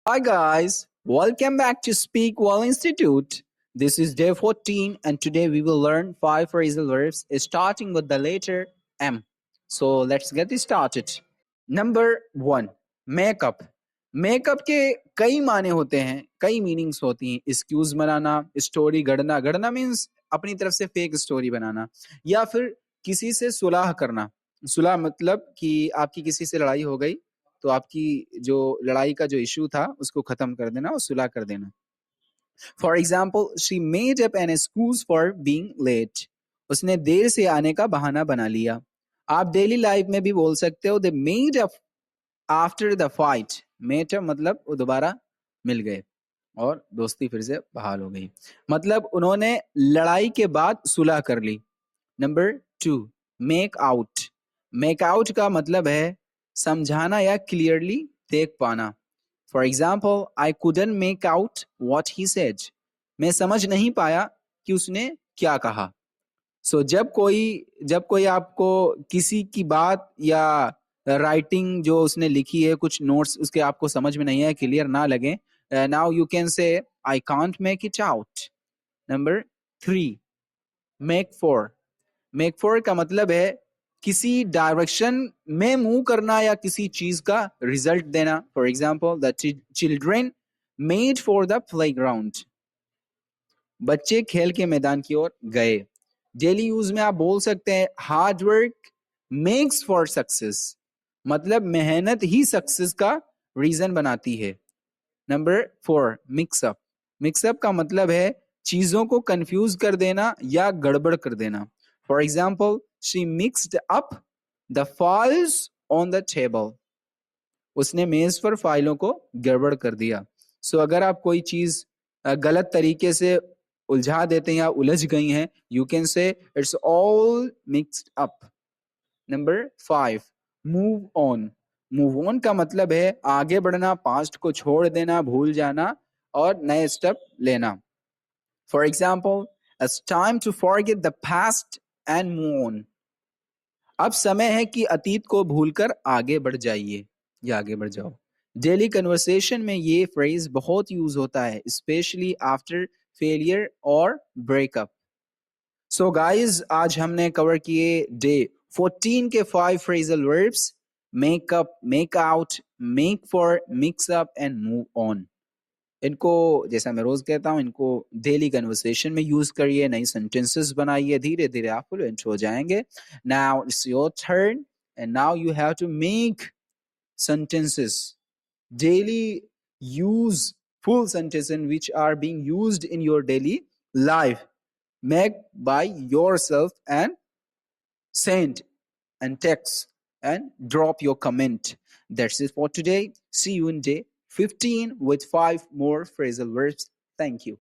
Hi guys, welcome back to Speak Well Institute. This is day 14 and today we will learn 5 phrasal verbs starting with the letter M. So let's get this started. Number 1, makeup. Makeup के कई माने होते हैं, कई meanings होती हैं. Excuse बनाना, story गढ़ना. गढ़ना means अपनी तरफ से फेक स्टोरी बनाना या फिर किसी से सुलह करना. सुलह मतलब कि आपकी किसी से लड़ाई हो गई तो आपकी जो लड़ाई का जो इशू था उसको खत्म कर देना और सुलह कर देना. For example, she made up an excuse for being late. उसने देर से आने का बहाना बना लिया. आप डेली लाइफ में भी बोल सकते हो they made up after the fight. Made up मतलब वो दोबारा मिल गए और दोस्ती फिर से बहाल हो गई. मतलब उन्होंने लड़ाई के बाद सुलह कर ली. Number 2, make out. Make out का मतलब है समझाना या क्लियरली देख पाना. For example, I couldn't make out what he said. मैं समझ नहीं पाया कि उसने क्या कहा. सो जब कोई आपको किसी की बात या राइटिंग जो उसने लिखी है, कुछ नोट्स उसके आपको समझ में नहीं है, क्लियर ना लगे, now you can say I can't make it out. Number 3, make for. Make for का मतलब है किसी डायरेक्शन में मूव करना या किसी चीज का रिजल्ट देना. For example, the children made for the playground. बच्चे खेल के मैदान की ओर गए. डेली यूज में आप बोल सकते हैं hard work makes for success. मतलब मेहनत ही सक्सेस का रीजन बनाती है. Number 4, mix up. मिक्सअप का मतलब है चीजों को कंफ्यूज कर देना या गड़बड़ कर देना. For example, she mixed up the files on the table. उसने मेज पर फाइलों को गड़बड़ कर दिया. सो अगर आप कोई चीज गलत तरीके से उलझा देते हैं या उलझ गई हैं, you can say it's all mixed up. Number 5, move on. Move on का मतलब है आगे बढ़ना, पास्ट को छोड़ देना, भूल जाना और नए स्टेप लेना. For example, it's time to forget the past and move on. अब समय है कि अतीत को भूलकर आगे बढ़ जाइए या आगे बढ़ जाओ. डेली कन्वर्सेशन में ये फ्रेज बहुत यूज होता है, स्पेशली आफ्टर फेलियर और ब्रेकअप. सो गाइज, आज हमने कवर किए डे 14 के 5 phrasal verbs: makeup, make out, make for, mix up and move on. इनको, जैसा मैं रोज कहता हूँ, इनको डेली कन्वर्सेशन में यूज करिए, नई सेंटेंसेस बनाइए, धीरे धीरे आप फ्लुएंट हो जाएंगे. Now it's your turn and now you have to make sentences, daily use full sentences which are being used in your daily life. Make by yourself and send and text and drop your comment. That's it for today. See you in day 15 with 5 more phrasal verbs. Thank you.